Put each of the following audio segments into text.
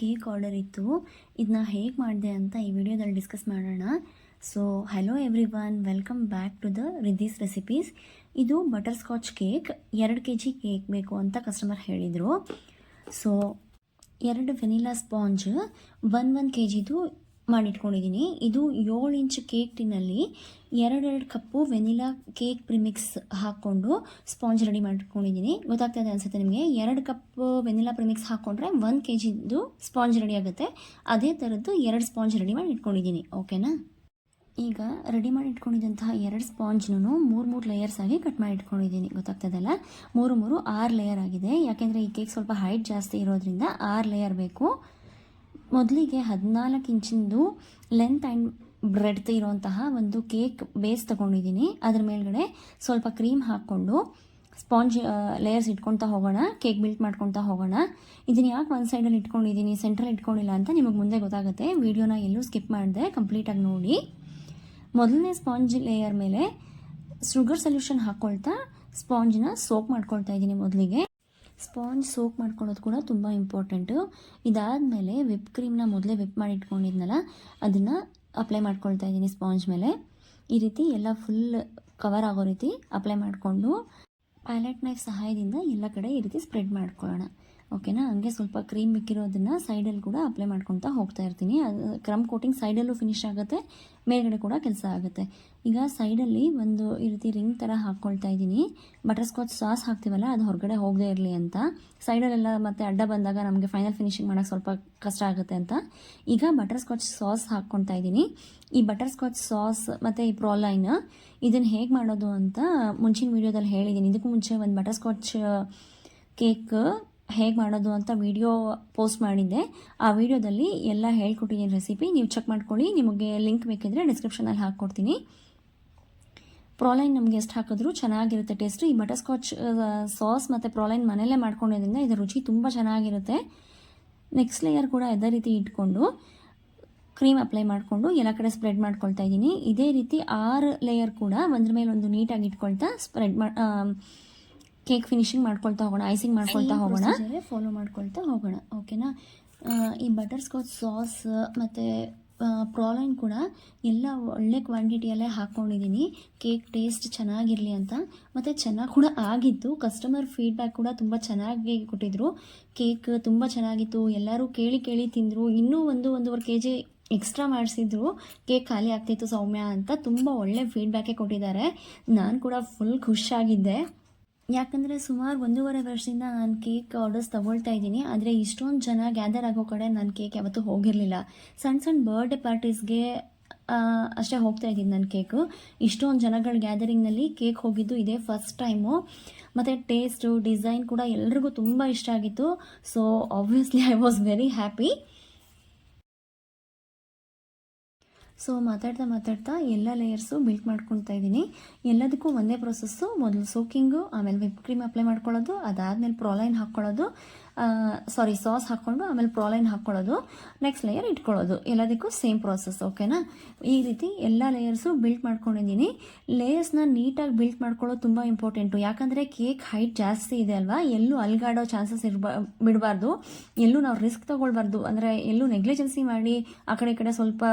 Cake order ಇತ್ತು. ಇದನ್ನ ಹೇಗೆ ಮಾಡಿದೆ ಅಂತ ಈ ವಿಡಿಯೋದಲ್ಲಿ ಡಿಸ್ಕಸ್ ಮಾಡೋಣ. So hello everyone, welcome back to the Riddhi's recipes. ಇದು butterscotch cake. 2 kg cake ಬೇಕು ಅಂತ ಕಸ್ಟಮರ್ ಹೇಳಿದರು. ಸೊ 2 ವೆನಿಲಾ ಸ್ಪಾಂಜ್ 1 kgದು ಮಾಡಿಟ್ಕೊಂಡಿದ್ದೀನಿ. ಇದು 7 ಇಂಚ್ ಕೇಕ್ ಟಿನ್ನಲ್ಲಿ 2 ಕಪ್ಪು ವೆನಿಲಾ ಕೇಕ್ ಪ್ರಿಮಿಕ್ಸ್ ಹಾಕ್ಕೊಂಡು ಸ್ಪಾಂಜ್ ರೆಡಿ ಮಾಡ್ಕೊಂಡಿದ್ದೀನಿ. ಗೊತ್ತಾಗ್ತದೆ ಅನಿಸುತ್ತೆ ನಿಮಗೆ. 2 ಕಪ್ ವೆನಿಲಾ ಪ್ರಿಮಿಕ್ಸ್ ಹಾಕ್ಕೊಂಡ್ರೆ 1 kgದು ಸ್ಪಾಂಜ್ ರೆಡಿ ಆಗುತ್ತೆ. ಅದೇ ಥರದ್ದು 2 ಸ್ಪಾಂಜ್ ರೆಡಿ ಮಾಡಿ ಇಟ್ಕೊಂಡಿದ್ದೀನಿ. ಓಕೆನಾ? ಈಗ ರೆಡಿ ಮಾಡಿ ಇಟ್ಕೊಂಡಿದ್ದಂತಹ 2 ಸ್ಪಾಂಜ್ನೂ 3 ಲೇಯರ್ಸ್ ಆಗಿ ಕಟ್ ಮಾಡಿ ಇಟ್ಕೊಂಡಿದ್ದೀನಿ. ಗೊತ್ತಾಗ್ತದಲ್ಲ, 6 ಲೇಯರ್ ಆಗಿದೆ. ಯಾಕೆಂದರೆ ಈ ಕೇಕ್ ಸ್ವಲ್ಪ ಹೈಟ್ ಜಾಸ್ತಿ ಇರೋದ್ರಿಂದ 6 ಲೇಯರ್ ಬೇಕು. ಮೊದಲಿಗೆ 14 ಇಂಚಿಂದು ಲೆಂತ್ ಆ್ಯಂಡ್ ಬ್ರೆಡ್ತ್ ಇರೋಂತಹ ಒಂದು ಕೇಕ್ ಬೇಸ್ ತೊಗೊಂಡಿದ್ದೀನಿ. ಅದ್ರ ಮೇಲ್ಗಡೆ ಸ್ವಲ್ಪ ಕ್ರೀಮ್ ಹಾಕ್ಕೊಂಡು ಸ್ಪಾಂಜ್ ಲೇಯರ್ಸ್ ಇಟ್ಕೊಳ್ತಾ ಹೋಗೋಣ, ಕೇಕ್ ಬಿಲ್ಟ್ ಮಾಡ್ಕೊಳ್ತಾ ಹೋಗೋಣ. ಇದನ್ನು ಯಾಕೆ ಒಂದು ಸೈಡಲ್ಲಿ ಇಟ್ಕೊಂಡಿದ್ದೀನಿ, ಸೆಂಟ್ರಲ್ಲಿ ಇಟ್ಕೊಂಡಿಲ್ಲ ಅಂತ ನಿಮಗೆ ಮುಂದೆ ಗೊತ್ತಾಗುತ್ತೆ. ವಿಡಿಯೋನ ಎಲ್ಲೂ ಸ್ಕಿಪ್ ಮಾಡಿದೆ, ಕಂಪ್ಲೀಟಾಗಿ ನೋಡಿ. ಮೊದಲನೇ ಸ್ಪಾಂಜ್ ಲೇಯರ್ ಮೇಲೆ ಶುಗರ್ ಸೊಲ್ಯೂಷನ್ ಹಾಕ್ಕೊಳ್ತಾ ಸ್ಪಾಂಜ್ನ ಸೋಕ್ ಮಾಡ್ಕೊಳ್ತಾ ಇದ್ದೀನಿ. ಮೊದಲಿಗೆ ಸ್ಪಾಂಜ್ ಸೋಕ್ ಮಾಡ್ಕೊಳ್ಳೋದು ಕೂಡ ತುಂಬ ಇಂಪಾರ್ಟೆಂಟು. ಇದಾದಮೇಲೆ ವಿಪ್ ಕ್ರೀಮ್ನ ಮೊದಲೇ ವಿಪ್ ಮಾಡಿ ಇಟ್ಕೊಂಡಿದ್ನಲ್ಲ, ಅದನ್ನು ಅಪ್ಲೈ ಮಾಡ್ಕೊಳ್ತಾ ಇದ್ದೀನಿ ಸ್ಪಾಂಜ್ ಮೇಲೆ. ಈ ರೀತಿ ಎಲ್ಲ ಫುಲ್ ಕವರ್ ಆಗೋ ರೀತಿ ಅಪ್ಲೈ ಮಾಡಿಕೊಂಡು ಪ್ಯಾಲೆಟ್ ನೈಫ್ ಸಹಾಯದಿಂದ ಎಲ್ಲ ಕಡೆ ಈ ರೀತಿ ಸ್ಪ್ರೆಡ್ ಮಾಡ್ಕೊಳ್ಳೋಣ. ಓಕೆನಾ? ಹಂಗೆ ಸ್ವಲ್ಪ ಕ್ರೀಮ್ ಮಿಕ್ಕಿರೋದನ್ನು ಸೈಡಲ್ಲಿ ಕೂಡ ಅಪ್ಲೈ ಮಾಡ್ಕೊತಾ ಹೋಗ್ತಾ ಇರ್ತೀನಿ. ಅದು ಕ್ರಮ್ ಕೋಟಿಂಗ್ ಸೈಡಲ್ಲೂ ಫಿನಿಶ್ ಆಗುತ್ತೆ, ಮೇಲ್ಗಡೆ ಕೂಡ ಕೆಲಸ ಆಗುತ್ತೆ. ಈಗ ಸೈಡಲ್ಲಿ ಒಂದು ಈ ರೀತಿ ರಿಂಗ್ ಥರ ಹಾಕ್ಕೊಳ್ತಾ ಇದ್ದೀನಿ. ಬಟರ್ ಸ್ಕಾಚ್ ಸಾಸ್ ಹಾಕ್ತೀವಲ್ಲ, ಅದು ಹೊರಗಡೆ ಹೋಗದೇ ಇರಲಿ ಅಂತ. ಸೈಡಲ್ಲೆಲ್ಲ ಮತ್ತೆ ಅಡ್ಡ ಬಂದಾಗ ನಮಗೆ ಫೈನಲ್ ಫಿನಿಶಿಂಗ್ ಮಾಡೋಕ್ಕೆ ಸ್ವಲ್ಪ ಕಷ್ಟ ಆಗುತ್ತೆ ಅಂತ ಈಗ ಬಟರ್ ಸ್ಕಾಚ್ ಸಾಸ್ ಹಾಕ್ಕೊಳ್ತಾ ಇದ್ದೀನಿ. ಈ ಬಟರ್ ಸ್ಕಾಚ್ ಸಾಸ್ ಮತ್ತು ಈ ಪ್ರಾಲೈನ್ ಇದನ್ನು ಹೇಗೆ ಮಾಡೋದು ಅಂತ ಮುಂಚಿನ ವೀಡಿಯೋದಲ್ಲಿ ಹೇಳಿದ್ದೀನಿ. ಇದಕ್ಕೂ ಮುಂಚೆ ಒಂದು ಬಟರ್ ಸ್ಕಾಚ್ ಕೇಕ್ ಹೇಗೆ ಮಾಡೋದು ಅಂತ ವಿಡಿಯೋ ಪೋಸ್ಟ್ ಮಾಡಿದ್ದೆ. ಆ ವಿಡಿಯೋದಲ್ಲಿ ಎಲ್ಲ ಹೇಳ್ಕೊಟ್ಟಿದ್ದೀನಿ ರೆಸಿಪಿ. ನೀವು ಚೆಕ್ ಮಾಡ್ಕೊಳ್ಳಿ. ನಿಮಗೆ ಲಿಂಕ್ ಬೇಕಿದ್ರೆ ಡಿಸ್ಕ್ರಿಪ್ಷನಲ್ಲಿ ಹಾಕ್ಕೊಡ್ತೀನಿ. ಪ್ರಾಲೈನ್ ನಮಗೆ ಎಷ್ಟು ಹಾಕಿದ್ರೂ ಚೆನ್ನಾಗಿರುತ್ತೆ ಟೇಸ್ಟ್. ಈ ಬಟರ್ ಸ್ಕಾಚ್ ಸಾಸ್ ಮತ್ತು ಪ್ರಾಲೈನ್ ಮನೆಯಲ್ಲೇ ಮಾಡ್ಕೊಂಡಿದ್ದರಿಂದ ಇದರ ರುಚಿ ತುಂಬ ಚೆನ್ನಾಗಿರುತ್ತೆ. ನೆಕ್ಸ್ಟ್ ಲೇಯರ್ ಕೂಡ ಅದೇ ರೀತಿ ಇಟ್ಕೊಂಡು ಕ್ರೀಮ್ ಅಪ್ಲೈ ಮಾಡಿಕೊಂಡು ಎಲ್ಲ ಕಡೆ ಸ್ಪ್ರೆಡ್ ಮಾಡ್ಕೊಳ್ತಾ ಇದ್ದೀನಿ. ಇದೇ ರೀತಿ 6 ಲೇಯರ್ ಕೂಡ ಒಂದ್ರ ಮೇಲೆ ಒಂದು ನೀಟಾಗಿ ಇಟ್ಕೊಳ್ತಾ ಸ್ಪ್ರೆಡ್ ಕೇಕ್ ಫಿನಿಶಿಂಗ್ ಮಾಡ್ಕೊಳ್ತಾ ಹೋಗೋಣ, ಐಸಿಂಗ್ ಮಾಡ್ಕೊಳ್ತಾ ಹೋಗೋಣ, ಫಾಲೋ ಮಾಡ್ಕೊಳ್ತಾ ಹೋಗೋಣ. ಓಕೆನಾ? ಈ ಬಟರ್ ಸ್ಕಾಚ್ ಸಾಸ್ ಮತ್ತು ಪ್ರಾಲೈನ್ ಕೂಡ ಎಲ್ಲ ಒಳ್ಳೆ ಕ್ವಾಂಟಿಟಿಯಲ್ಲೇ ಹಾಕ್ಕೊಂಡಿದ್ದೀನಿ, ಕೇಕ್ ಟೇಸ್ಟ್ ಚೆನ್ನಾಗಿರಲಿ ಅಂತ. ಮತ್ತು ಚೆನ್ನಾಗಿ ಕೂಡ ಆಗಿತ್ತು. ಕಸ್ಟಮರ್ ಫೀಡ್ಬ್ಯಾಕ್ ಕೂಡ ತುಂಬ ಚೆನ್ನಾಗಿ ಕೊಟ್ಟಿದ್ರು. ಕೇಕ್ ತುಂಬ ಚೆನ್ನಾಗಿತ್ತು, ಎಲ್ಲರೂ ಕೇಳಿ ತಿಂದರು. ಇನ್ನೂ 1-1.5 kg ಎಕ್ಸ್ಟ್ರಾ ಮಾಡಿಸಿದ್ರು, ಕೇಕ್ ಖಾಲಿ ಆಗ್ತಿತ್ತು ಸೌಮ್ಯ ಅಂತ ತುಂಬ ಒಳ್ಳೆ ಫೀಡ್ಬ್ಯಾಕೇ ಕೊಟ್ಟಿದ್ದಾರೆ. ನಾನು ಕೂಡ ಫುಲ್ ಖುಷಿಯಾಗಿದ್ದೆ. ಯಾಕಂದರೆ ಸುಮಾರು 1.5 ವರ್ಷದಿಂದ ನಾನು ಕೇಕ್ ಆರ್ಡರ್ಸ್ ತೊಗೊಳ್ತಾ ಇದ್ದೀನಿ. ಆದರೆ ಇಷ್ಟೊಂದು ಜನ ಗ್ಯಾದರ್ ಆಗೋ ಕಡೆ ನಾನು ಕೇಕ್ ಯಾವತ್ತೂ ಹೋಗಿರಲಿಲ್ಲ. ಸಣ್ಣ ಬರ್ಡೇ ಪಾರ್ಟೀಸ್ಗೆ ಅಷ್ಟೇ ಹೋಗ್ತಾ ಇದ್ದೀನಿ ನಾನು ಕೇಕು. ಇಷ್ಟೊಂದು ಜನಗಳ ಗ್ಯಾದರಿಂಗ್ನಲ್ಲಿ ಕೇಕ್ ಹೋಗಿದ್ದು ಇದೇ ಫಸ್ಟ್ ಟೈಮು. ಮತ್ತು ಟೇಸ್ಟು, ಡಿಸೈನ್ ಕೂಡ ಎಲ್ರಿಗೂ ತುಂಬ ಇಷ್ಟ ಆಗಿತ್ತು. So obviously I was very happy. So ಮಾತಾಡ್ತಾ ಎಲ್ಲ ಲೇಯರ್ಸು ಬಿಲ್ಟ್ ಮಾಡ್ಕೊತಾ ಇದ್ದೀನಿ. ಎಲ್ಲದಕ್ಕೂ ಒಂದೇ ಪ್ರೊಸೆಸ್ಸು. ಮೊದಲು ಸೋಕಿಂಗು, ಆಮೇಲೆ ವಿಪ್ ಕ್ರೀಮ್ ಅಪ್ಲೈ ಮಾಡ್ಕೊಳ್ಳೋದು, ಅದಾದಮೇಲೆ ಪ್ರಾಲೈನ್ ಹಾಕ್ಕೊಳ್ಳೋದು, ಸಾಸ್ ಹಾಕ್ಕೊಂಡು ಆಮೇಲೆ ಪ್ರಾಲೈನ್ ಹಾಕ್ಕೊಳ್ಳೋದು, ನೆಕ್ಸ್ಟ್ ಲೇಯರ್ ಇಟ್ಕೊಳ್ಳೋದು. ಎಲ್ಲದಕ್ಕೂ ಸೇಮ್ ಪ್ರಾಸೆಸ್. ಓಕೆನಾ? ಈ ರೀತಿ ಎಲ್ಲ ಲೇಯರ್ಸು ಬಿಲ್ಟ್ ಮಾಡ್ಕೊಂಡಿದ್ದೀನಿ. ಲೇಯರ್ಸ್ನ ನೀಟಾಗಿ ಬಿಲ್ಟ್ ಮಾಡ್ಕೊಳ್ಳೋದು ತುಂಬ ಇಂಪಾರ್ಟೆಂಟು. ಯಾಕಂದರೆ ಕೇಕ್ ಹೈಟ್ ಜಾಸ್ತಿ ಇದೆ ಅಲ್ವಾ, ಎಲ್ಲೂ ಅಲ್ಗಾಡೋ ಚಾನ್ಸಸ್ ಬಿಡಬಾರ್ದು, ಎಲ್ಲೂ ನಾವು ರಿಸ್ಕ್ ತೊಗೊಳ್ಬಾರ್ದು. ಅಂದರೆ ಎಲ್ಲೂ ನೆಗ್ಲಿಜೆನ್ಸಿ ಮಾಡಿ ಆ ಕಡೆ ಸ್ವಲ್ಪ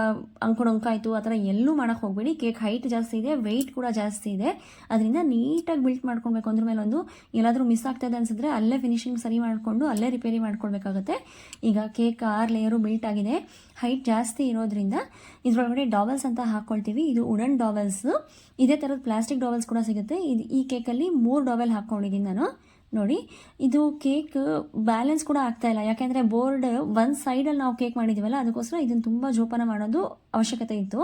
ಅಂಕುಡೊಂಕಾಯಿತು ಆ ಥರ ಎಲ್ಲೂ ಮಾಡೋಕ್ಕೆ ಹೋಗಬೇಡಿ. ಕೇಕ್ ಹೈಟ್ ಜಾಸ್ತಿ ಇದೆ, ವೆಯ್ಟ್ ಕೂಡ ಜಾಸ್ತಿ ಇದೆ. ಅದರಿಂದ ನೀಟಾಗಿ ಬಿಲ್ಟ್ ಮಾಡ್ಕೊಳ್ಬೇಕು. ಅಂದ್ರ ಮೇಲೆ ಒಂದು ಎಲ್ಲಾದರೂ ಮಿಸ್ ಆಗ್ತಾಯಿದೆ ಅನಿಸಿದ್ರೆ ಅಲ್ಲೇ ಫಿನಿಶಿಂಗ್ ಸರಿ ಮಾಡಿಕೊಂಡು ಅಲ್ಲೇ ರಿಪೇರಿ ಮಾಡ್ಕೊಳ್ಬೇಕಾಗುತ್ತೆ. ಈಗ ಕೇಕ್ 6 ಲೇಯರು ಬಿಲ್ಟ್ ಆಗಿದೆ. ಹೈಟ್ ಜಾಸ್ತಿ ಇರೋದ್ರಿಂದ ಇದರೊಳಗಡೆ ಡಾವೆಲ್ಸ್ ಅಂತ ಹಾಕ್ಕೊಳ್ತೀವಿ. ಇದು ವುಡನ್ ಡಾವೆಲ್ಸ್. ಇದೇ ಥರದ ಪ್ಲಾಸ್ಟಿಕ್ ಡಾವೆಲ್ಸ್ ಕೂಡ ಸಿಗುತ್ತೆ. ಈ ಕೇಕಲ್ಲಿ 3 ಡಾವೆಲ್ ಹಾಕ್ಕೊಂಡಿದ್ದೀನಿ ನಾನು. ನೋಡಿ, ಇದು ಕೇಕ್ ಬ್ಯಾಲೆನ್ಸ್ ಕೂಡ ಆಗ್ತಾಯಿಲ್ಲ. ಯಾಕೆಂದರೆ ಬೋರ್ಡ್ ಒಂದು ಸೈಡಲ್ಲಿ ನಾವು ಕೇಕ್ ಮಾಡಿದ್ದೀವಲ್ಲ, ಅದಕ್ಕೋಸ್ಕರ ಇದನ್ನು ತುಂಬ ಜೋಪಾನ ಮಾಡೋದು ಅವಶ್ಯಕತೆ ಇತ್ತು.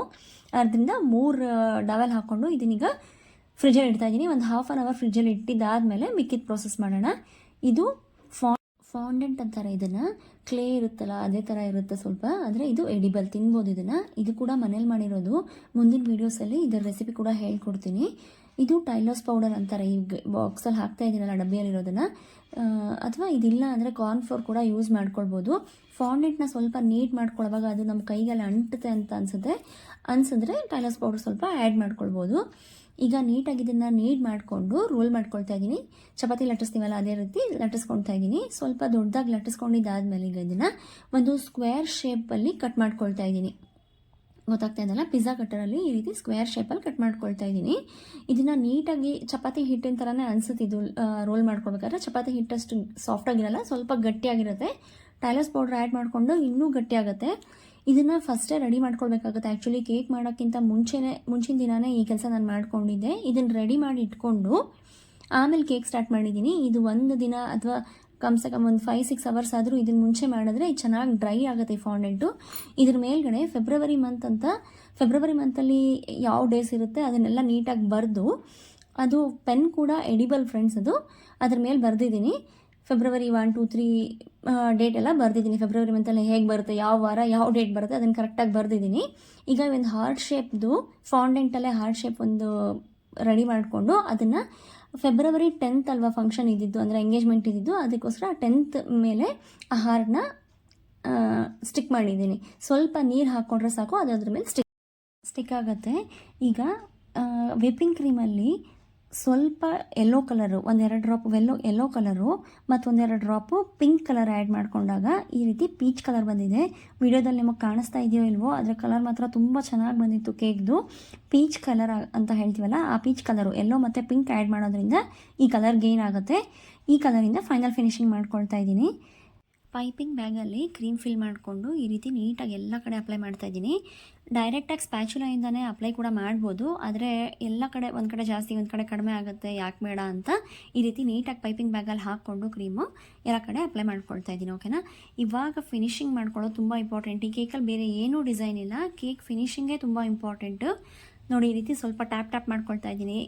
ಅದರಿಂದ 3 ಡಾವೆಲ್ ಹಾಕ್ಕೊಂಡು ಇದನ್ನೀಗ ಫ್ರಿಜ್ಜಲ್ಲಿ ಇಡ್ತಾ ಇದ್ದೀನಿ. ಒಂದು ½ an hour ಫ್ರಿಜ್ಜಲ್ಲಿ ಇಟ್ಟಿದ್ದಾದಮೇಲೆ ಮಿಕ್ಕಿದ ಪ್ರೋಸೆಸ್ ಮಾಡೋಣ. ಇದು ಫಾಂಡೆಂಟ್ ಅಂತಾರೆ ಇದನ್ನು. ಕ್ಲೇ ಇರುತ್ತಲ್ಲ ಅದೇ ಥರ ಇರುತ್ತೆ ಸ್ವಲ್ಪ. ಆದರೆ ಇದು ಎಡಿಬಲ್, ತಿನ್ಬೋದು ಇದನ್ನು. ಇದು ಕೂಡ ಮನೇಲಿ ಮಾಡಿರೋದು. ಮುಂದಿನ ವೀಡಿಯೋಸಲ್ಲಿ ಇದರ ರೆಸಿಪಿ ಕೂಡ ಹೇಳ್ಕೊಡ್ತೀನಿ. ಇದು ಟೈಲೋಸ್ ಪೌಡರ್ ಅಂತಾರೆ. ಈ ಬಾಕ್ಸಲ್ಲಿ ಹಾಕ್ತಾ ಇದ್ದೀನಲ್ಲ ಡಬ್ಬಿಯಲ್ಲಿರೋದನ್ನು. ಅಥವಾ ಇದಿಲ್ಲ ಅಂದರೆ ಕಾರ್ನ್ಫ್ಲೋರ್ ಕೂಡ ಯೂಸ್ ಮಾಡ್ಕೊಳ್ಬೋದು. ಫಾಂಡೆಂಟ್ನ ಸ್ವಲ್ಪ ನೀಟ್ ಮಾಡ್ಕೊಳ್ಳೋವಾಗ ಅದು ನಮ್ಮ ಕೈಗೆಲ್ಲ ಅಂಟುತ್ತೆ ಅಂತ ಅನಿಸಿದ್ರೆ ಟೈಲೋಸ್ ಪೌಡರ್ ಸ್ವಲ್ಪ ಆ್ಯಡ್ ಮಾಡ್ಕೊಳ್ಬೋದು. ಈಗ ನೀಟಾಗಿ ಇದನ್ನು ನೀಡ್ ಮಾಡಿಕೊಂಡು ರೋಲ್ ಮಾಡ್ಕೊಳ್ತಾ ಇದ್ದೀನಿ. ಚಪಾತಿ ಲಟ್ಟಿಸ್ತೀವಲ್ಲ ಅದೇ ರೀತಿ ಲಟ್ಟಿಸ್ಕೊಳ್ತಾ ಇದ್ದೀನಿ. ಸ್ವಲ್ಪ ದೊಡ್ಡದಾಗಿ ಲಟ್ಟಿಸ್ಕೊಂಡಿದ್ದಾದ್ಮೇಲೆ ಈಗ ಇದನ್ನು ಒಂದು ಸ್ಕ್ವೇರ್ ಶೇಪಲ್ಲಿ ಕಟ್ ಮಾಡ್ಕೊಳ್ತಾ ಇದ್ದೀನಿ. ಗೊತ್ತಾಗ್ತಾ ಇದೆಯಲ್ಲ, ಪಿಜ್ಜಾ ಕಟ್ಟರಲ್ಲಿ ಈ ರೀತಿ ಸ್ಕ್ವೇರ್ ಶೇಪಲ್ಲಿ ಕಟ್ ಮಾಡ್ಕೊಳ್ತಾ ಇದ್ದೀನಿ. ಇದನ್ನು ನೀಟಾಗಿ ಚಪಾತಿ ಹಿಟ್ಟಿನ ಥರನೇ ಅನಿಸುತ್ತೆ ಇದು ರೋಲ್ ಮಾಡ್ಕೊಳ್ಬೇಕಾದ್ರೆ. ಚಪಾತಿ ಹಿಟ್ಟಷ್ಟು ಸಾಫ್ಟಾಗಿರಲ್ಲ, ಸ್ವಲ್ಪ ಗಟ್ಟಿಯಾಗಿರುತ್ತೆ. ಟೈಲರ್ಸ್ ಪೌಡ್ರ್ ಆ್ಯಡ್ ಮಾಡಿಕೊಂಡು ಇನ್ನೂ ಗಟ್ಟಿಯಾಗುತ್ತೆ. ಇದನ್ನು ಫಸ್ಟೇ ರೆಡಿ ಮಾಡ್ಕೊಳ್ಬೇಕಾಗುತ್ತೆ. ಆ್ಯಕ್ಚುಲಿ ಕೇಕ್ ಮಾಡೋಕ್ಕಿಂತ ಮುಂಚಿನ ದಿನವೇ ಈ ಕೆಲಸ ನಾನು ಮಾಡ್ಕೊಂಡಿದ್ದೆ. ಇದನ್ನು ರೆಡಿ ಮಾಡಿ ಇಟ್ಕೊಂಡು ಆಮೇಲೆ ಕೇಕ್ ಸ್ಟಾರ್ಟ್ ಮಾಡಿದ್ದೀನಿ. ಇದು ಒಂದು ದಿನ ಅಥವಾ ಕಮ್ಸೆ ಕಮ್ ಒಂದು 5-6 ಅವರ್ಸ್ ಆದರೂ ಇದನ್ನು ಮುಂಚೆ ಮಾಡಿದ್ರೆ ಚೆನ್ನಾಗಿ ಡ್ರೈ ಆಗುತ್ತೆ ಈ ಫಾಂಡೆಂಟು. ಇದ್ರ ಮೇಲ್ಗಡೆ ಫೆಬ್ರವರಿ ಮಂತಲ್ಲಿ ಯಾವ ಡೇಸ್ ಇರುತ್ತೆ ಅದನ್ನೆಲ್ಲ ನೀಟಾಗಿ ಬರೆದು, ಅದು ಪೆನ್ ಕೂಡ ಎಡಿಬಲ್ ಫ್ರೆಂಡ್ಸ್, ಅದು ಅದ್ರ ಮೇಲೆ ಬರೆದಿದ್ದೀನಿ. ಫೆಬ್ರವರಿ 1, 2, 3 ಡೇಟ್ ಎಲ್ಲ ಬರೆದಿದ್ದೀನಿ. ಫೆಬ್ರವರಿ ಮಂತಲ್ಲಿ ಹೇಗೆ ಬರುತ್ತೆ, ಯಾವ ವಾರ ಯಾವ ಡೇಟ್ ಬರುತ್ತೆ ಅದನ್ನು ಕರೆಕ್ಟಾಗಿ ಬರೆದಿದ್ದೀನಿ. ಈಗ ಒಂದು ಹಾರ್ಟ್ ಶೇಪ್ದು ಫಾಂಡೆಂಟಲ್ಲೇ ಹಾರ್ಟ್ ಶೇಪ್ ಒಂದು ರೆಡಿ ಮಾಡಿಕೊಂಡು ಅದನ್ನು ಫೆಬ್ರವರಿ 10th ಅಲ್ವಾ ಫಂಕ್ಷನ್ ಇದ್ದಿದ್ದು, ಅಂದರೆ ಎಂಗೇಜ್ಮೆಂಟ್ ಇದ್ದಿದ್ದು, ಅದಕ್ಕೋಸ್ಕರ 10th ಮೇಲೆ ಆ ಹಾರ್ಟ್ನ ಸ್ಟಿಕ್ ಮಾಡಿದ್ದೀನಿ. ಸ್ವಲ್ಪ ನೀರು ಹಾಕ್ಕೊಂಡ್ರೆ ಸಾಕು, ಅದು ಅದ್ರ ಮೇಲೆ ಸ್ಟಿಕ್ ಆಗುತ್ತೆ. ಈಗ ವಿಪ್ಪಿಂಗ್ ಕ್ರೀಮಲ್ಲಿ ಸ್ವಲ್ಪ yellow colour, 1-2 drop yellow colour ಮತ್ತು 1-2 ಡ್ರಾಪು ಪಿಂಕ್ ಕಲರ್ ಆ್ಯಡ್ ಮಾಡಿಕೊಂಡಾಗ ಈ ರೀತಿ ಪೀಚ್ ಕಲರ್ ಬಂದಿದೆ. ವಿಡಿಯೋದಲ್ಲಿ ನಿಮಗೆ ಕಾಣಿಸ್ತಾ ಇದೆಯೋ ಇಲ್ವೋ, ಅದರ ಕಲರ್ ಮಾತ್ರ ತುಂಬ ಚೆನ್ನಾಗಿ ಬಂದಿತ್ತು ಕೇಕ್ದು. ಪೀಚ್ ಕಲರ್ ಅಂತ ಹೇಳ್ತೀವಲ್ಲ, ಆ ಪೀಚ್ ಕಲರು ಯೆಲ್ಲೋ ಮತ್ತು ಪಿಂಕ್ ಆ್ಯಡ್ ಮಾಡೋದ್ರಿಂದ ಈ ಕಲರ್ ಗೇನ್ ಆಗುತ್ತೆ. ಈ ಕಲರಿಂದ ಫೈನಲ್ ಫಿನಿಶಿಂಗ್ ಮಾಡ್ಕೊಳ್ತಾ ಇದ್ದೀನಿ. ಪೈಪಿಂಗ್ ಬ್ಯಾಗಲ್ಲಿ ಕ್ರೀಮ್ ಫಿಲ್ ಮಾಡಿಕೊಂಡು ಈ ರೀತಿ ನೀಟಾಗಿ ಎಲ್ಲ ಕಡೆ ಅಪ್ಲೈ ಮಾಡ್ತಾಯಿದ್ದೀನಿ. ಡೈರೆಕ್ಟಾಗಿ ಸ್ಪ್ಯಾಚುಲಾಯಿಂದನೇ ಅಪ್ಲೈ ಕೂಡ ಮಾಡ್ಬೋದು, ಆದರೆ ಎಲ್ಲ ಕಡೆ ಒಂದು ಕಡೆ ಜಾಸ್ತಿ ಒಂದು ಕಡೆ ಕಡಿಮೆ ಆಗುತ್ತೆ, ಯಾಕೆ ಬೇಡ ಅಂತ ಈ ರೀತಿ ನೀಟಾಗಿ ಪೈಪಿಂಗ್ ಬ್ಯಾಗಲ್ಲಿ ಹಾಕ್ಕೊಂಡು ಕ್ರೀಮು ಎಲ್ಲ ಕಡೆ ಅಪ್ಲೈ ಮಾಡ್ಕೊಳ್ತಾ ಇದ್ದೀನಿ. ಓಕೆನಾ, ಇವಾಗ ಫಿನಿಶಿಂಗ್ ಮಾಡ್ಕೊಳ್ಳೋದು ತುಂಬ ಇಂಪಾರ್ಟೆಂಟ್. ಈ ಕೇಕಲ್ಲಿ ಬೇರೆ ಏನೂ ಡಿಸೈನ್ ಇಲ್ಲ, ಕೇಕ್ ಫಿನಿಶಿಂಗೇ ತುಂಬ ಇಂಪಾರ್ಟೆಂಟು. ನೋಡಿ, ಈ ರೀತಿ ಸ್ವಲ್ಪ ಟ್ಯಾಪ್ ಮಾಡ್ಕೊಳ್ತಾ ಇದ್ದೀನಿ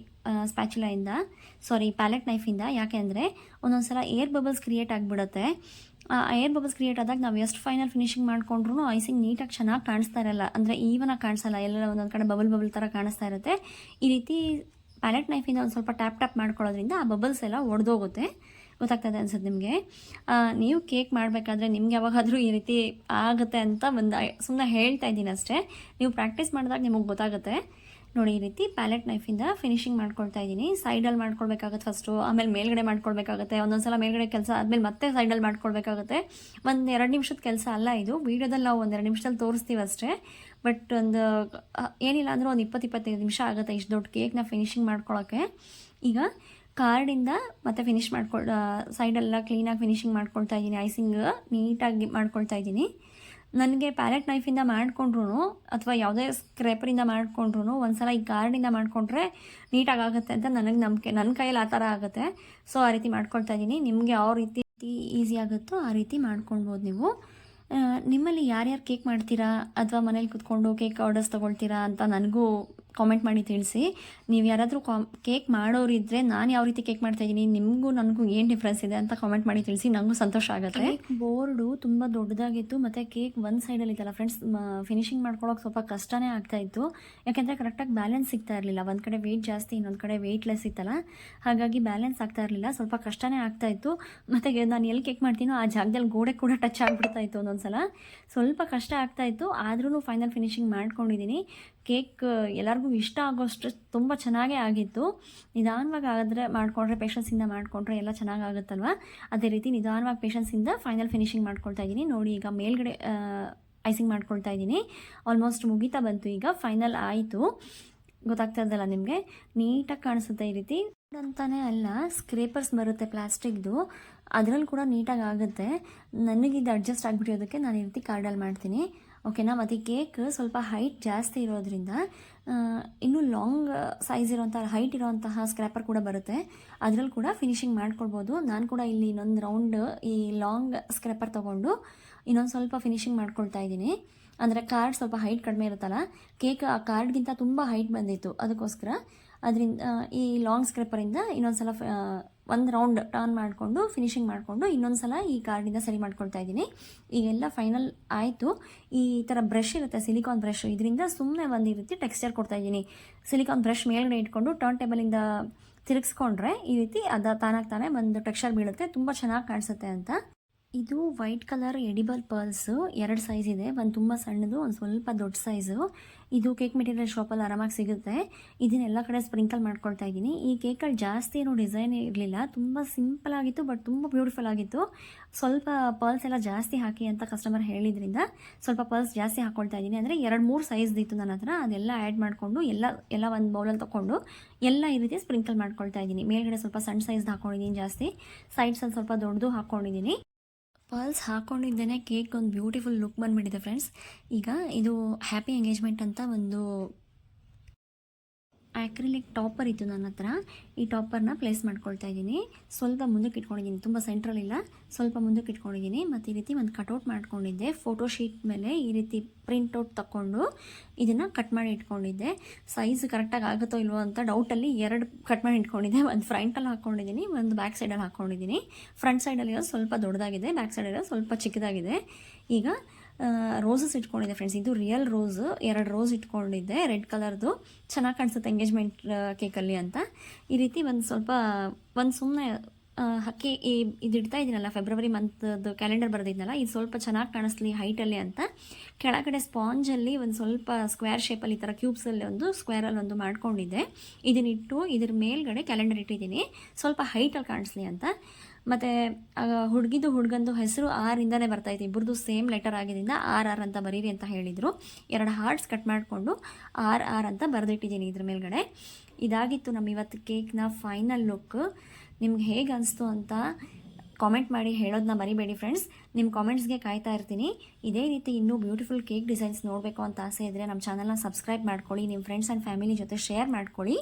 ಪ್ಯಾಲೆಟ್ ನೈಫಿಂದ. ಯಾಕೆ ಅಂದರೆ ಒಂದೊಂದು ಸಲ ಏರ್ ಬಬಲ್ಸ್ ಕ್ರಿಯೇಟ್ ಆಗಿಬಿಡುತ್ತೆ. ಏರ್ ಬಬಲ್ಸ್ ಕ್ರಿಯೇಟ್ ಆದಾಗ ನಾವು ಎಷ್ಟು ಫೈನಲ್ ಫಿನಿಶಿಂಗ್ ಮಾಡಿಕೊಂಡ್ರೂ ಐಸಿಂಗ್ ನೀಟಾಗಿ ಚೆನ್ನಾಗಿ ಕಾಣಿಸ್ತಾ ಇರಲ್ಲ, ಅಂದರೆ ಈವನಾಗಿ ಕಾಣಿಸಲ್ಲ, ಎಲ್ಲ ಒಂದೊಂದು ಕಡೆ ಬಬಲ್ ಥರ ಕಾಣಿಸ್ತಾ ಇರುತ್ತೆ. ಈ ರೀತಿ ಪ್ಯಾಲೆಟ್ ನೈಫಿಂದ ಒಂದು ಸ್ವಲ್ಪ ಟ್ಯಾಪ್ ಮಾಡ್ಕೊಳ್ಳೋದ್ರಿಂದ ಆ ಬಬಲ್ಸ್ ಎಲ್ಲ ಒಡೆದೋಗುತ್ತೆ. ಗೊತ್ತಾಗ್ತದೆ ಅನ್ಸುತ್ತೆ ನಿಮಗೆ. ನೀವು ಕೇಕ್ ಮಾಡಬೇಕಾದ್ರೆ ನಿಮ್ಗೆ ಯಾವಾಗಾದರೂ ಈ ರೀತಿ ಆಗುತ್ತೆ ಅಂತ ಸುಮ್ಮನೆ ಹೇಳ್ತಾ ಇದ್ದೀನಿ ಅಷ್ಟೇ. ನೀವು ಪ್ರಾಕ್ಟೀಸ್ ಮಾಡಿದಾಗ ನಿಮಗೆ ಗೊತ್ತಾಗುತ್ತೆ. ನೋಡಿ, ಈ ರೀತಿ ಪ್ಯಾಲೆಟ್ ನೈಫಿಂದ ಫಿನಿಶಿಂಗ್ ಮಾಡ್ಕೊಳ್ತಾ ಇದ್ದೀನಿ. ಸೈಡಲ್ಲಿ ಮಾಡ್ಕೊಳ್ಬೇಕಾಗುತ್ತೆ ಫಸ್ಟು, ಆಮೇಲೆ ಮೇಲ್ಗಡೆ ಮಾಡ್ಕೊಳ್ಬೇಕಾಗುತ್ತೆ. ಒಂದೊಂದು ಸಲ ಮೇಲ್ಗಡೆ ಕೆಲಸ ಆದಮೇಲೆ ಮತ್ತೆ ಸೈಡಲ್ಲಿ ಮಾಡ್ಕೊಳ್ಬೇಕಾಗುತ್ತೆ. 1-2 ನಿಮಿಷದ ಕೆಲಸ ಅಲ್ಲ ಇದು. ವೀಡಿಯೋದಲ್ಲಿ ನಾವು 1-2 ನಿಮಿಷದಲ್ಲಿ ತೋರಿಸ್ತೀವಿ ಅಷ್ಟೇ. ಬಟ್ ಏನಿಲ್ಲ ಅಂದರೆ ಒಂದು 20-25 ನಿಮಿಷ ಆಗುತ್ತೆ ಇಷ್ಟು ದೊಡ್ಡ ಕೇಕ್ನ ಫಿನಿಶಿಂಗ್ ಮಾಡ್ಕೊಳ್ಳೋಕ್ಕೆ. ಈಗ ಕಾರ್ಡಿಂದ ಮತ್ತೆ ಫಿನಿಶ್ ಸೈಡೆಲ್ಲ ಕ್ಲೀನಾಗಿ ಫಿನಿಶಿಂಗ್ ಮಾಡ್ಕೊಳ್ತಾ ಇದ್ದೀನಿ. ಐಸಿಂಗ್ ನೀಟಾಗಿ ಮಾಡ್ಕೊಳ್ತಾ ಇದ್ದೀನಿ. ನನಗೆ ಪ್ಯಾಲೆಟ್ ನೈಫಿಂದ ಮಾಡಿಕೊಂಡ್ರು ಅಥವಾ ಯಾವುದೇ ಸ್ಕ್ರೇಪರಿಂದ ಮಾಡಿಕೊಂಡ್ರು ಒಂದ್ಸಲ ಈ ಕಾರ್ಡಿಂದ ಮಾಡಿಕೊಂಡ್ರೆ ನೀಟಾಗಿ ಆಗುತ್ತೆ ಅಂತ ನನಗೆ ನಂಬಿಕೆ. ನನ್ನ ಕೈಯಲ್ಲಿ ಆ ಥರ ಆಗುತ್ತೆ. ಸೊ ಆ ರೀತಿ ಮಾಡ್ಕೊಳ್ತಾ ಇದ್ದೀನಿ. ನಿಮಗೆ ಯಾವ ರೀತಿ ಈಸಿ ಆಗುತ್ತೋ ಆ ರೀತಿ ಮಾಡ್ಕೊಳ್ಬೋದು ನೀವು. ನಿಮ್ಮಲ್ಲಿ ಯಾರ್ಯಾರು ಕೇಕ್ ಮಾಡ್ತೀರಾ ಅಥವಾ ಮನೇಲಿ ಕೂತ್ಕೊಂಡು ಕೇಕ್ ಆರ್ಡರ್ಸ್ ತೊಗೊಳ್ತೀರಾ ಅಂತ ನನಗೂ ಕಾಮೆಂಟ್ ಮಾಡಿ ತಿಳಿಸಿ. ನೀವು ಯಾರಾದರೂ ಕೇಕ್ ಮಾಡೋರಿದ್ದರೆ ನಾನು ಯಾವ ರೀತಿ ಕೇಕ್ ಮಾಡ್ತಾಯಿದ್ದೀನಿ, ನಿಮಗೂ ನನಗೂ ಏನು ಡಿಫ್ರೆನ್ಸ್ ಇದೆ ಅಂತ ಕಾಮೆಂಟ್ ಮಾಡಿ ತಿಳಿಸಿ. ನನಗೂ ಸಂತೋಷ ಆಗುತ್ತೆ. ಬೋರ್ಡು ತುಂಬ ದೊಡ್ಡದಾಗಿತ್ತು ಮತ್ತು ಕೇಕ್ ಒಂದು ಸೈಡಲ್ಲಿ ಇತ್ತಲ್ಲ ಫ್ರೆಂಡ್ಸ್, ಫಿನಿಶಿಂಗ್ ಮಾಡ್ಕೊಳ್ಳೋಕೆ ಸ್ವಲ್ಪ ಕಷ್ಟನೇ ಆಗ್ತಾಯಿತ್ತು. ಯಾಕೆಂದರೆ ಕರೆಕ್ಟಾಗಿ ಬ್ಯಾಲೆನ್ಸ್ ಸಿಗ್ತಾ ಇರಲಿಲ್ಲ. ಒಂದು ಕಡೆ ವೆಯ್ಟ್ ಜಾಸ್ತಿ, ಇನ್ನೊಂದು ಕಡೆ ವೆಯ್ಟ್ಲೆಸ್ ಇತ್ತಲ್ಲ, ಹಾಗಾಗಿ ಬ್ಯಾಲೆನ್ಸ್ ಆಗ್ತಾ ಇರಲಿಲ್ಲ. ಸ್ವಲ್ಪ ಕಷ್ಟನೇ ಆಗ್ತಾಯಿತ್ತು. ಮತ್ತು ನಾನು ಎಲ್ಲಿ ಕೇಕ್ ಮಾಡ್ತೀನೋ ಆ ಜಾಗದಲ್ಲಿ ಗೋಡೆ ಕೂಡ ಟಚ್ ಆಗಿಬಿಡ್ತಾಯಿತ್ತು ಒಂದೊಂದು ಸಲ. ಸ್ವಲ್ಪ ಕಷ್ಟ ಆಗ್ತಾಯಿತ್ತು, ಆದ್ರೂ ಫೈನಲ್ ಫಿನಿಶಿಂಗ್ ಮಾಡ್ಕೊಂಡಿದ್ದೀನಿ. ಕೇಕ್ ಎಲ್ಲರಿಗೂ ಇಷ್ಟ ಆಗೋಷ್ಟು ತುಂಬ ಚೆನ್ನಾಗೇ ಆಗಿತ್ತು. ನಿಧಾನವಾಗಿ ಆದರೆ ಮಾಡಿಕೊಂಡ್ರೆ, ಪೇಷನ್ಸಿಂದ ಮಾಡಿಕೊಂಡ್ರೆ ಎಲ್ಲ ಚೆನ್ನಾಗಾಗುತ್ತಲ್ವ, ಅದೇ ರೀತಿ ನಿಧಾನವಾಗಿ ಪೇಷನ್ಸಿಂದ ಫೈನಲ್ ಫಿನಿಶಿಂಗ್ ಮಾಡ್ಕೊಳ್ತಾ ಇದ್ದೀನಿ. ನೋಡಿ, ಈಗ ಮೇಲ್ಗಡೆ ಐಸಿಂಗ್ ಮಾಡ್ಕೊಳ್ತಾ ಇದ್ದೀನಿ. ಆಲ್ಮೋಸ್ಟ್ ಮುಗಿತಾ ಬಂತು. ಈಗ ಫೈನಲ್ ಆಯಿತು. ಗೊತ್ತಾಗ್ತಾ ಇದ್ದಲ್ಲ ನಿಮಗೆ, ನೀಟಾಗಿ ಕಾಣಿಸುತ್ತೆ. ಈ ರೀತಿ ಅಂತಾನೆ ಅಲ್ಲ, ಸ್ಕ್ರೇಪರ್ಸ್ ಬರುತ್ತೆ ಪ್ಲಾಸ್ಟಿಕ್ದು, ಅದರಲ್ಲಿ ಕೂಡ ನೀಟಾಗಿ ಆಗುತ್ತೆ. ನನಗಿದು ಅಡ್ಜಸ್ಟ್ ಆಗಿಬಿಟ್ಟಿರೋದಕ್ಕೆ ನಾನು ಈ ರೀತಿ ಕಾರ್ಡಲ್ಲಿ ಮಾಡ್ತೀನಿ. ಓಕೆನಾ. ಮತ್ತು ಈ ಕೇಕ್ ಸ್ವಲ್ಪ ಹೈಟ್ ಜಾಸ್ತಿ ಇರೋದ್ರಿಂದ ಇನ್ನೂ ಲಾಂಗ್ ಸೈಜ್ ಹೈಟ್ ಇರೋಂತಹ ಸ್ಕ್ರ್ಯಾಪರ್ ಕೂಡ ಬರುತ್ತೆ, ಅದರಲ್ಲಿ ಕೂಡ ಫಿನಿಶಿಂಗ್ ಮಾಡ್ಕೊಳ್ಬೋದು. ನಾನು ಕೂಡ ಇಲ್ಲಿ ಇನ್ನೊಂದು ರೌಂಡ್ ಈ ಲಾಂಗ್ ಸ್ಕ್ರ್ಯಾಪರ್ ತೊಗೊಂಡು ಇನ್ನೊಂದು ಸ್ವಲ್ಪ ಫಿನಿಶಿಂಗ್ ಮಾಡ್ಕೊಳ್ತಾ ಇದ್ದೀನಿ. ಅಂದರೆ ಕಾರ್ಡ್ ಸ್ವಲ್ಪ ಹೈಟ್ ಕಡಿಮೆ ಇರುತ್ತಲ್ಲ, ಕೇಕ್ ಆ ಕಾರ್ಡ್ಗಿಂತ ತುಂಬ ಹೈಟ್ ಬಂದಿತ್ತು, ಅದಕ್ಕೋಸ್ಕರ ಅದರಿಂದ ಈ ಲಾಂಗ್ ಸ್ಕ್ರೇಪರಿಂದ ಇನ್ನೊಂದು ಸಲ ಒಂದು ರೌಂಡ್ ಟರ್ನ್ ಮಾಡಿಕೊಂಡು ಫಿನಿಶಿಂಗ್ ಮಾಡಿಕೊಂಡು ಇನ್ನೊಂದು ಸಲ ಈ ಕಾರ್ಡಿಂದ ಸರಿ ಮಾಡ್ಕೊಳ್ತಾ ಇದ್ದೀನಿ. ಈಗೆಲ್ಲ ಫೈನಲ್ ಆಯಿತು. ಈ ಥರ ಬ್ರಷ್ ಇರುತ್ತೆ, ಸಿಲಿಕಾನ್ ಬ್ರಷ್, ಇದರಿಂದ ಸುಮ್ಮನೆ ಒಂದು ರೀತಿ ಟೆಕ್ಸ್ಚರ್ ಕೊಡ್ತಾ ಇದ್ದೀನಿ. ಸಿಲಿಕಾನ್ ಬ್ರಷ್ ಮೇಲ್ಗಡೆ ಇಟ್ಕೊಂಡು ಟರ್ನ್ ಟೇಬಲಿಂದ ತಿರುಗಿಸ್ಕೊಂಡ್ರೆ ಈ ರೀತಿ ತಾನಾಗಿ ತಾನೇ ಒಂದು ಟೆಕ್ಸ್ಚರ್ ಬೀಳುತ್ತೆ, ತುಂಬ ಚೆನ್ನಾಗಿ ಕಾಣಿಸುತ್ತೆ ಅಂತ. ಇದು white colour edible pearls 2 size ಇದೆ. ಒಂದು ತುಂಬ ಸಣ್ಣದು, ಒಂದು ಸ್ವಲ್ಪ ದೊಡ್ಡ ಸೈಜು. ಇದು ಕೇಕ್ ಮೆಟೀರಿಯಲ್ ಶಾಪಲ್ಲಿ ಆರಾಮಾಗಿ ಸಿಗುತ್ತೆ. ಇದನ್ನೆಲ್ಲ ಕಡೆ ಸ್ಪ್ರಿಂಕಲ್ ಮಾಡ್ಕೊಳ್ತಾ ಇದ್ದೀನಿ. ಈ ಕೇಕಲ್ಲಿ ಜಾಸ್ತಿ ಏನೂ ಡಿಸೈನ್ ಇರಲಿಲ್ಲ, ತುಂಬ ಸಿಂಪಲ್ ಆಗಿತ್ತು, ಬಟ್ ತುಂಬ ಬ್ಯೂಟಿಫುಲ್ ಆಗಿತ್ತು. ಸ್ವಲ್ಪ ಪರ್ಲ್ಸ್ ಎಲ್ಲ ಜಾಸ್ತಿ ಹಾಕಿ ಅಂತ ಕಸ್ಟಮರ್ ಹೇಳಿದ್ರಿಂದ ಸ್ವಲ್ಪ ಪರ್ಲ್ಸ್ ಜಾಸ್ತಿ ಹಾಕ್ಕೊಳ್ತಾ ಇದ್ದೀನಿ. ಅಂದರೆ 2-3 ಸೈಜ್ದು ಇತ್ತು ನನ್ನ ಹತ್ರ, ಅದೆಲ್ಲ ಆ್ಯಡ್ ಮಾಡಿಕೊಂಡು ಎಲ್ಲ ಒಂದು ಬೌಲಲ್ಲಿ ತೊಗೊಂಡು ಎಲ್ಲ ಈ ರೀತಿ ಸ್ಪ್ರಿಂಕಲ್ ಮಾಡ್ಕೊಳ್ತಾ ಇದ್ದೀನಿ. ಮೇಲ್ಗಡೆ ಸ್ವಲ್ಪ ಸಣ್ಣ ಸೈಜ್ದು ಹಾಕ್ಕೊಂಡಿದ್ದೀನಿ ಜಾಸ್ತಿ, ಸೈಡ್ಸಲ್ಲಿ ಸ್ವಲ್ಪ ದೊಡ್ಡದು ಹಾಕ್ಕೊಂಡಿದ್ದೀನಿ. ಪರ್ಲ್ಸ್ ಹಾಕ್ಕೊಂಡಿದ್ದೇನೆ ಕೇಕ್ ಒಂದು ಬ್ಯೂಟಿಫುಲ್ ಲುಕ್ ಬಂದುಬಿಟ್ಟಿದೆ ಫ್ರೆಂಡ್ಸ್. ಈಗ ಇದು ಹ್ಯಾಪಿ ಎಂಗೇಜ್ಮೆಂಟ್ ಅಂತ ಒಂದು ಆ್ಯಕ್ರಿಲಿಕ್ ಟಾಪರ್ ಇತ್ತು ನನ್ನ ಹತ್ರ. ಈ ಟಾಪರ್ನ ಪ್ಲೇಸ್ ಮಾಡ್ಕೊಳ್ತಾ ಇದ್ದೀನಿ. ಸ್ವಲ್ಪ ಮುಂದಕ್ಕೆ ಇಟ್ಕೊಂಡಿದ್ದೀನಿ, ತುಂಬ ಸೆಂಟ್ರಲಿಲ್ಲ, ಸ್ವಲ್ಪ ಮುಂದಕ್ಕೆ ಇಟ್ಕೊಂಡಿದ್ದೀನಿ. ಮತ್ತು ಈ ರೀತಿ ಒಂದು ಕಟೌಟ್ ಮಾಡ್ಕೊಂಡಿದ್ದೆ. ಫೋಟೋ ಶೀಟ್ ಮೇಲೆ ಈ ರೀತಿ ಪ್ರಿಂಟೌಟ್ ತಗೊಂಡು ಇದನ್ನು ಕಟ್ ಮಾಡಿ ಇಟ್ಕೊಂಡಿದ್ದೆ. ಸೈಜ್ ಕರೆಕ್ಟಾಗಿ ಆಗುತ್ತೋ ಇಲ್ವೋ ಅಂತ ಡೌಟಲ್ಲಿ 2 ಕಟ್ ಮಾಡಿ ಇಟ್ಕೊಂಡಿದ್ದೆ. ಒಂದು ಫ್ರಂಟಲ್ಲಿ ಹಾಕ್ಕೊಂಡಿದ್ದೀನಿ, ಒಂದು ಬ್ಯಾಕ್ ಸೈಡಲ್ಲಿ ಹಾಕ್ಕೊಂಡಿದ್ದೀನಿ. ಫ್ರಂಟ್ ಸೈಡಲ್ಲಿ ಸ್ವಲ್ಪ ದೊಡ್ಡದಾಗಿದೆ, ಬ್ಯಾಕ್ ಸೈಡಲ್ಲಿ ಸ್ವಲ್ಪ ಚಿಕ್ಕದಾಗಿದೆ. ಈಗ ರೋಸಸ್ ಇಟ್ಕೊಂಡಿದ್ದೆ ಫ್ರೆಂಡ್ಸ್. ಇದು ರಿಯಲ್ ರೋಸು, 2 ರೋಸ್ ಇಟ್ಕೊಂಡಿದ್ದೆ ರೆಡ್ ಕಲರ್ದು. ಚೆನ್ನಾಗಿ ಕಾಣಿಸುತ್ತೆ ಎಂಗೇಜ್ಮೆಂಟ್ ಕೇಕಲ್ಲಿ ಅಂತ. ಈ ರೀತಿ ಒಂದು ಸುಮ್ಮನೆ ಹಕ್ಕಿ ಇದು ಇಡ್ತಾ ಇದ್ದೀನಲ್ಲ, ಫೆಬ್ರವರಿ ಮಂತ್ದು ಕ್ಯಾಲೆಂಡರ್ ಬರೆದಿದ್ನಲ್ಲ, ಇದು ಸ್ವಲ್ಪ ಚೆನ್ನಾಗಿ ಕಾಣಿಸ್ಲಿ ಹೈಟಲ್ಲಿ ಅಂತ ಕೆಳಗಡೆ ಸ್ಪಾಂಜಲ್ಲಿ ಒಂದು ಸ್ವಲ್ಪ ಸ್ಕ್ವೇರ್ ಶೇಪಲ್ಲಿ ಈ ಥರ ಕ್ಯೂಬ್ಸಲ್ಲಿ ಒಂದು ಸ್ಕ್ವೇರಲ್ಲಿ ಒಂದು ಮಾಡ್ಕೊಂಡಿದ್ದೆ. ಇದನ್ನಿಟ್ಟು ಇದ್ರ ಮೇಲ್ಗಡೆ ಕ್ಯಾಲೆಂಡರ್ ಇಟ್ಟಿದ್ದೀನಿ, ಸ್ವಲ್ಪ ಹೈಟಲ್ಲಿ ಕಾಣಿಸ್ಲಿ ಅಂತ. ಮತ್ತು ಹುಡುಗಂದು ಹೆಸರು ಆರಿಂದನೇ ಬರ್ತಾಯಿತ್ತು. ಇಬ್ಬರದು ಸೇಮ್ ಲೆಟರ್ ಆಗಿದ್ದರಿಂದ RR ಅಂತ ಬರೀರಿ ಅಂತ ಹೇಳಿದರು. 2 ಹಾರ್ಟ್ಸ್ ಕಟ್ ಮಾಡಿಕೊಂಡು RR ಅಂತ ಬರೆದಿಟ್ಟಿದ್ದೀನಿ ಇದ್ರ ಮೇಲ್ಗಡೆ. ಇದಾಗಿತ್ತು ನಮ್ಮ ಇವತ್ತು ಕೇಕ್ನ ಫೈನಲ್ ಲುಕ್. ನಿಮ್ಗೆ ಹೇಗೆ ಅನಿಸ್ತು ಅಂತ ಕಾಮೆಂಟ್ ಮಾಡಿ ಹೇಳೋದನ್ನ ಮರಿಬೇಡಿ ಫ್ರೆಂಡ್ಸ್. ನಿಮ್ಮ ಕಾಮೆಂಟ್ಸ್ಗೆ ಕಾಯ್ತಾ ಇರ್ತೀನಿ. ಇದೇ ರೀತಿ ಇನ್ನೂ ಬ್ಯೂಟಿಫುಲ್ ಕೇಕ್ ಡಿಸೈನ್ಸ್ ನೋಡಬೇಕು ಅಂತ ಆಸೆ ಇದ್ದರೆ ನಮ್ಮ ಚಾನಲ್ನ ಸಬ್ಸ್ಕ್ರೈಬ್ ಮಾಡ್ಕೊಳ್ಳಿ, ನಿಮ್ಮ ಫ್ರೆಂಡ್ಸ್ ಆ್ಯಂಡ್ ಫ್ಯಾಮಿಲಿ ಜೊತೆ ಶೇರ್ ಮಾಡ್ಕೊಳ್ಳಿ.